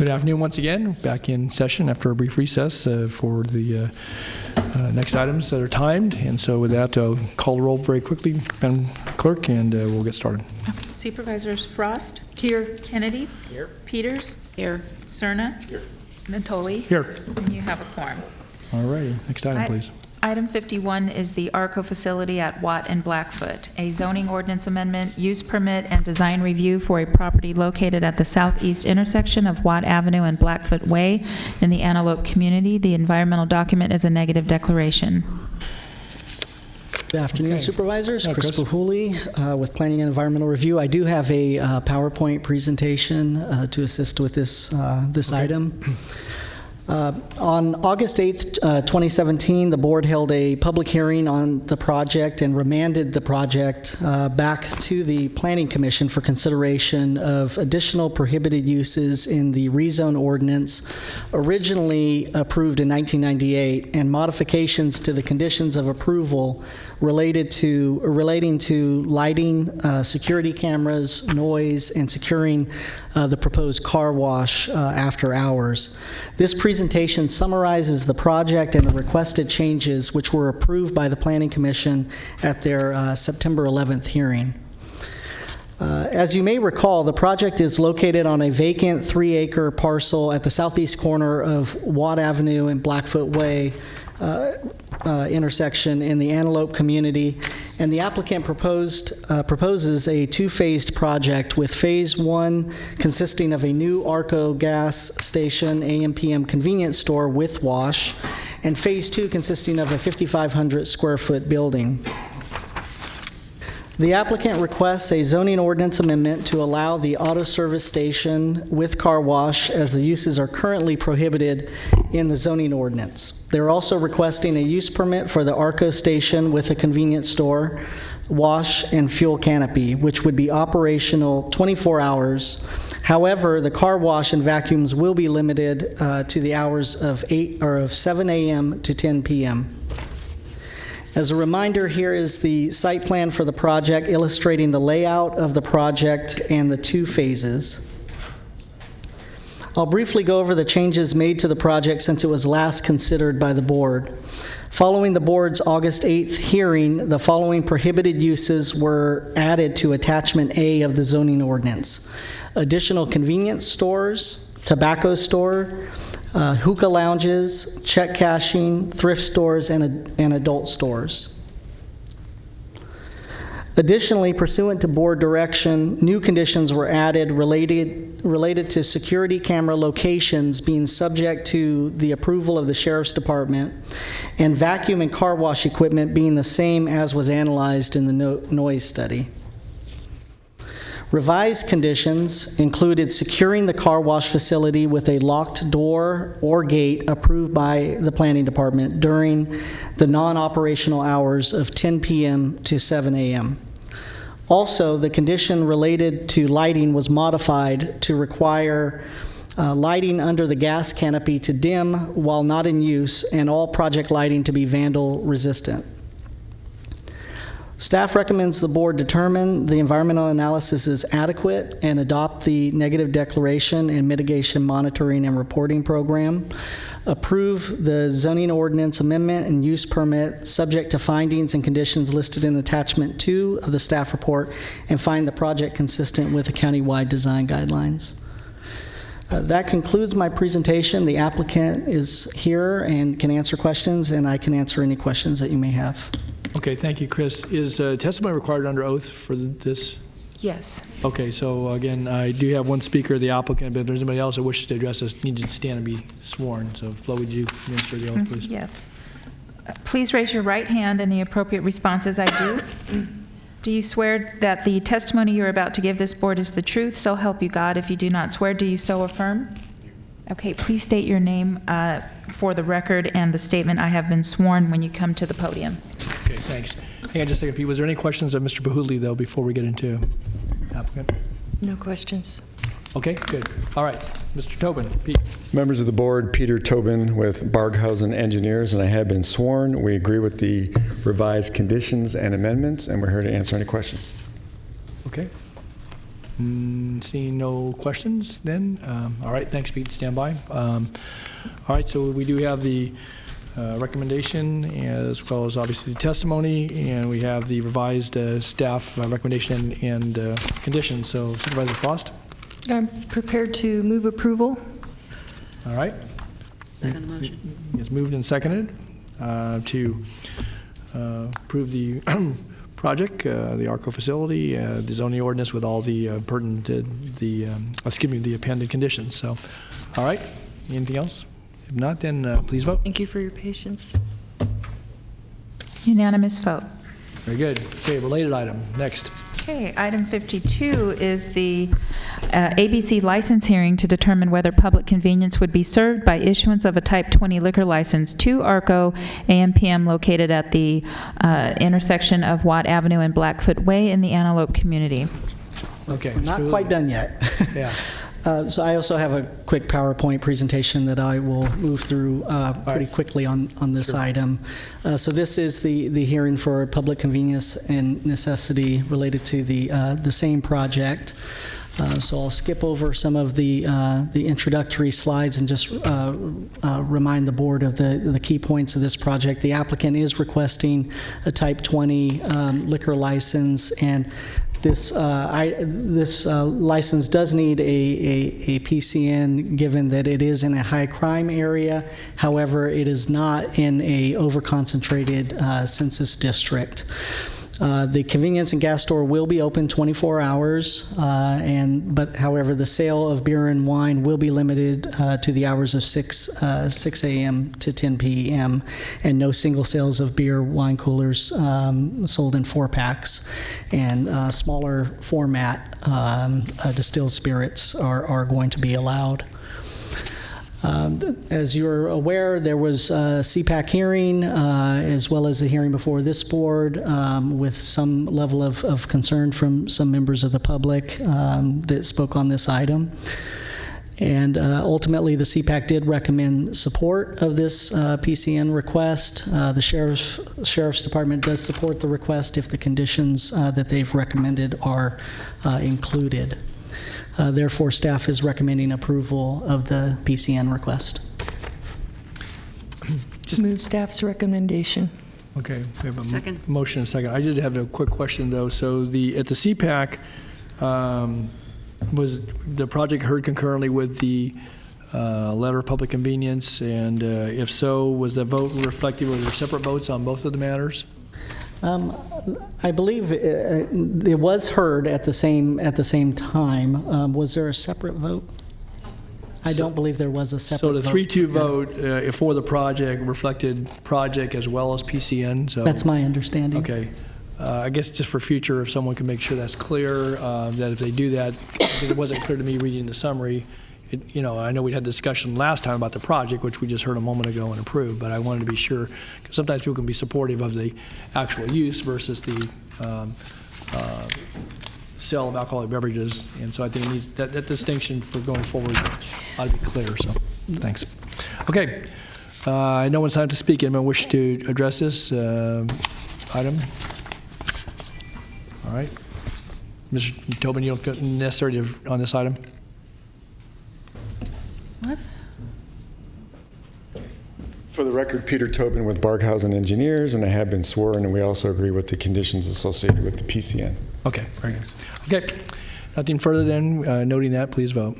Good afternoon once again. Back in session after a brief recess for the next items that are timed. And so with that, I'll call the roll very quickly, Madam Clerk, and we'll get started. Okay. Supervisors Frost. Here. Kennedy. Here. Peters. Here. Cerna. Here. Natoli. Here. And you have a quorum. All righty. Next item, please. Item 51 is the ARCO facility at Watt and Blackfoot, a zoning ordinance amendment, use permit, and design review for a property located at the southeast intersection of Watt Avenue and Blackfoot Way in the Antelope community. The environmental document is a negative declaration. Good afternoon, Okay. Supervisors. Yeah, Chris Bahuli with Planning and Environmental Review. I do have a PowerPoint presentation to assist with this item. On August 8th, 2017, the board held a public hearing on the project and remanded the project back to the Planning Commission for consideration of additional prohibited uses in the rezone ordinance originally approved in 1998 and modifications to the conditions of approval relating to lighting, security cameras, noise, and securing the proposed car wash after hours. This presentation summarizes the project and the requested changes which were approved by the Planning Commission at their September 11th hearing. As you may recall, the project is located on a vacant 3-acre parcel at the southeast corner of Watt Avenue and Blackfoot Way intersection in the Antelope community, and the applicant proposes a two-phased project with phase one consisting of a new ARCO gas station, AM/PM convenience store with wash, and phase two consisting of a 5,500 square foot building. The applicant requests a zoning ordinance amendment to allow the auto service station with car wash as the uses are currently prohibited in the zoning ordinance. They're also requesting a use permit for the ARCO station with a convenience store, wash, and fuel canopy, which would be operational 24 hours. However, the car wash and vacuums will be limited to the hours of 7 a.m. to 10 p.m. As a reminder, here is the site plan for the project illustrating the layout of the project and the two phases. I'll briefly go over the changes made to the project since it was last considered by the board. Following the board's August 8th hearing, the following prohibited uses were added to Attachment A of the zoning ordinance: additional convenience stores, tobacco store, hookah lounges, check cashing, thrift stores, and adult stores. Additionally, pursuant to board direction, new conditions were added related to security camera locations being subject to the approval of the Sheriff's Department, and vacuum and car wash equipment being the same as was analyzed in the noise study. Revised conditions included securing the car wash facility with a locked door or gate approved by the Planning Department during the non-operational hours of 10 p.m. to 7 a.m. Also, the condition related to lighting was modified to require lighting under the gas canopy to dim while not in use, and all project lighting to be vandal resistant. Staff recommends the board determine the environmental analysis is adequate and adopt the negative declaration and mitigation monitoring and reporting program. Approve the zoning ordinance amendment and use permit subject to findings and conditions listed in Attachment 2 of the staff report, and find the project consistent with the countywide design guidelines. That concludes my presentation. The applicant is here and can answer questions, and I can answer any questions that you may have. Okay, thank you, Chris. Is testimony required under oath for this? Yes. Okay, so again, I do have one speaker, the applicant, but if there's anybody else that wishes to address us, need to stand and be sworn. So, Flo, would you administer the oath, please? Yes. Please raise your right hand and the appropriate responses I do. Do you swear that the testimony you're about to give this board is the truth, so help you God? If you do not swear, do you so affirm? Okay, please state your name for the record and the statement I have been sworn when you come to the podium. Okay, thanks. Hang on just a second, Pete. Was there any questions of Mr. Bahuli, though, before we get into applicant? No questions. Okay, good. All right, Mr. Tobin. Pete. Members of the board, Peter Tobin with Barghausen Engineers, and I have been sworn. We agree with the revised conditions and amendments, and we're here to answer any questions. Okay. Seeing no questions then, all right, thanks, Pete, stand by. All right, so we do have the recommendation as well as obviously the testimony, and we have the revised staff recommendation and conditions. So Supervisor Frost? I'm prepared to move approval. All right. Second the motion. It's moved and seconded to approve the project, the ARCO facility, the zoning ordinance with all the pertinent, the appended conditions. So, all right. Anything else? If not, then please vote. Thank you for your patience. Unanimous vote. Very good. Okay, related item. Next. Okay, item 52 is the ABC license hearing to determine whether public convenience would be served by issuance of a Type 20 liquor license to ARCO AM/PM located at the intersection of Watt Avenue and Blackfoot Way in the Antelope community. Okay. Not quite done yet. Yeah. So I also have a quick PowerPoint presentation that I will move through pretty quickly on this item. So this is the hearing for public convenience and necessity related to the same project. So I'll skip over some of the introductory slides and just remind the board of the key points of this project. The applicant is requesting a Type 20 liquor license, and this license does need a PCN, given that it is in a high crime area. However, it is not in a overconcentrated census district. The convenience and gas store will be open 24 hours, but however, the sale of beer and wine will be limited to the hours of 6 a.m. to 10 p.m., and no single sales of beer, wine coolers sold in 4-packs, and smaller format distilled spirits are going to be allowed. As you're aware, there was a CPAC hearing as well as a hearing before this board with some level of concern from some members of the public that spoke on this item. And ultimately, the CPAC did recommend support of this PCN request. The Sheriff's Department does support the request if the conditions that they've recommended are included. Therefore, staff is recommending approval of the PCN request. Move staff's recommendation. Okay. We have a Second. motion and a second. I just have a quick question, though. So at the CPAC, was the project heard concurrently with the letter of public convenience? And if so, was the vote reflective? Were there separate votes on both of the matters? I believe it was heard at the same time. Was there a separate vote? I don't believe there was a separate vote. So the 3-2 vote for the project reflected project as well as PCN? So That's my understanding. okay. I guess just for future, if someone can make sure that's clear, that if they do that, because it wasn't clear to me reading the summary, I know we had discussion last time about the project, which we just heard a moment ago and approved, but I wanted to be sure, because sometimes people can be supportive of the actual use versus the sale of alcoholic beverages, and so I think it needs, that distinction for going forward ought to be clear, so thanks. Okay, no one's time to speak. Anyone wish to address this item? All right. Mr. Tobin, you don't feel necessary on this item? What? For the record, Peter Tobin with Barghausen Engineers, and I have been sworn, and we also agree with the conditions associated with the PCN. Okay, very good. Okay, nothing further then. Noting that, please vote.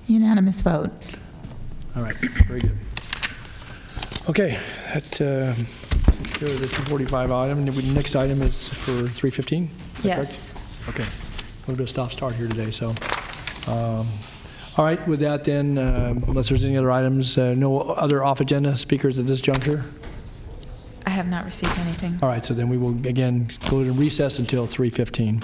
Unanimous vote. All right, very good. Okay, that go to the 245 item. The next item is for 315? Yes. Okay, we'll do a stop-start here today, so. All right, with that then, unless there's any other items, no other off-agenda speakers at this juncture? I have not received anything. All right, so then we will, again, go to recess until 3:15.